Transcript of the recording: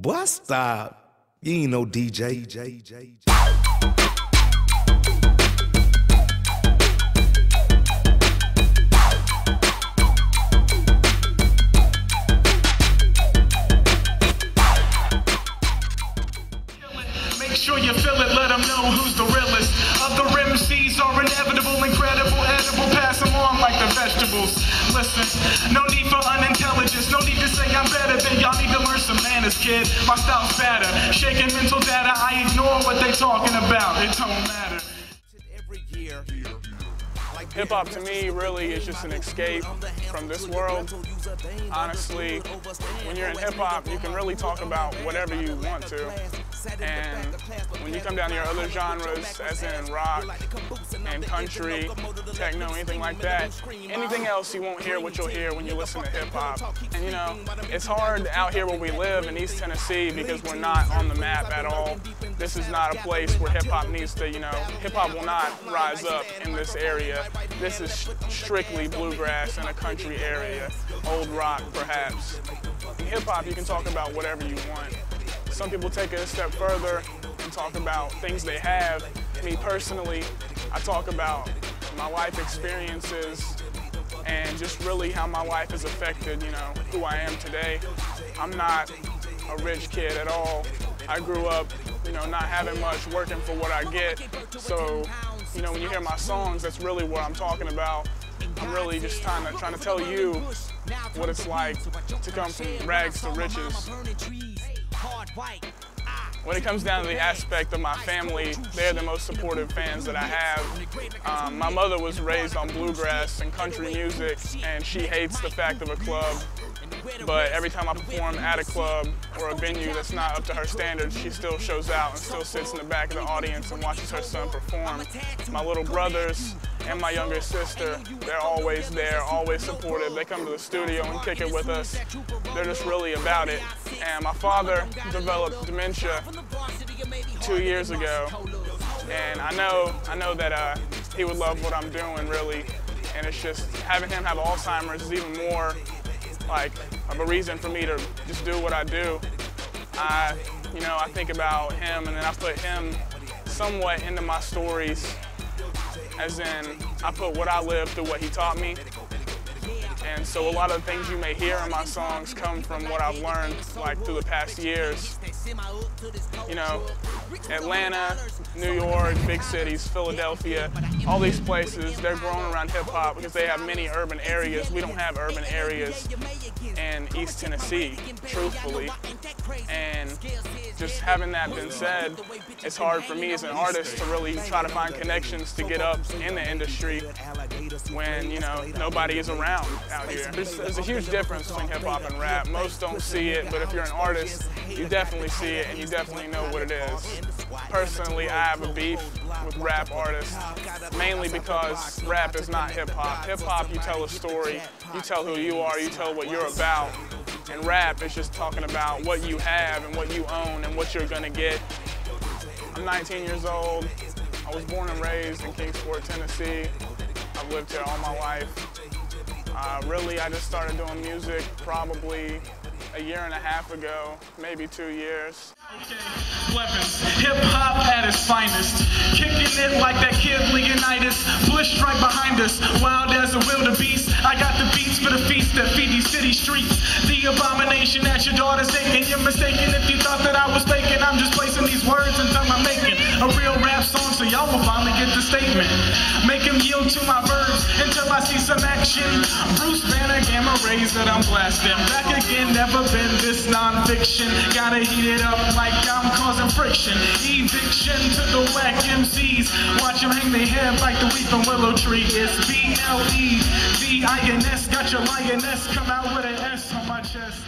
Boy, stop. You ain't no DJ. Make sure you feel it, let them know who's the realest. Other MCs are inevitable, incredible, edible, pass them on like the vegetables. Listen, no need for unintelligence, no need to say I'm better than y'all, need to learn some manners, kid. My style's better, shaking mental data, I ignore what they talking about, it don't matter. Hip-hop to me really is just an escape from this world. Honestly, when you're in hip-hop, you can really talk about whatever you want to. And when you come down to your other genres, as in rock and country, techno, anything like that, anything else you won't hear what you'll hear when you listen to hip-hop. And you know, it's hard out here where we live in East Tennessee because we're not on the map at all. This is not a place where hip-hop needs to, hip-hop will not rise up in this area. This is strictly bluegrass in a country area, old rock perhaps. In hip-hop, you can talk about whatever you want. Some people take it a step further and talk about things they have. Me personally, I talk about my life experiences and just really how my life has affected, who I am today. I'm not a rich kid at all. I grew up, not having much, working for what I get. So, when you hear my songs, that's really what I'm talking about. I'm really just trying to tell you what it's like to come from rags to riches. When it comes down to the aspect of my family, they're the most supportive fans that I have. My mother was raised on bluegrass and country music, and she hates the fact of a club. But every time I perform at a club or a venue that's not up to her standards, she still shows out and still sits in the back of the audience and watches her son perform. My little brothers and my younger sister, they're always there, always supportive. They come to the studio and kick it with us. They're just really about it. And my father developed dementia 2 years ago, and I know that he would love what I'm doing, really. And it's just having him have Alzheimer's is even more of a reason for me to just do what I do. I think about him, and then I put him somewhat into my stories, as in I put what I lived through what he taught me. And so a lot of the things you may hear in my songs come from what I've learned through the past years. Atlanta, New York, big cities, Philadelphia, all these places, they're growing around hip hop because they have many urban areas. We don't have urban areas in East Tennessee, truthfully. And just having that been said, it's hard for me as an artist to really try to find connections to get up in the industry when, nobody is around out here. There's a huge difference between hip hop and rap. Most don't see it, but if you're an artist, you definitely see it and you definitely know what it is. Personally, I have a beef with rap artists, mainly because rap is not hip hop. Hip hop, you tell a story, you tell who you are, you tell what you're about. And rap is just talking about what you have and what you own and what you're gonna get. I'm 19 years old. I was born and raised in Kingsport, Tennessee. I've lived here all my life. Really, I just started doing music probably a year and a half ago, maybe 2 years. Okay, Blevins, hip-hop at its finest. Kicking it like that kid Leonidas. Bush right behind us, wild as a wildebeest. I got the beats for the feast that feed these city streets. The abomination that your daughter's taking. You're mistaken if you thought that I was faking. I'm just placing these words until I'm making a real rap song, so y'all will finally get the statement. Make him yield to my verbs until I see some action. Bruce Banner, gamma rays that I'm blasting. Back again, never been this non-fiction. Gotta heat it up like I'm causing friction. Eviction to the whack MCs. Watch them hang their head like the weeping willow tree. It's BLEVINS. Got your lioness come out with an S on my chest.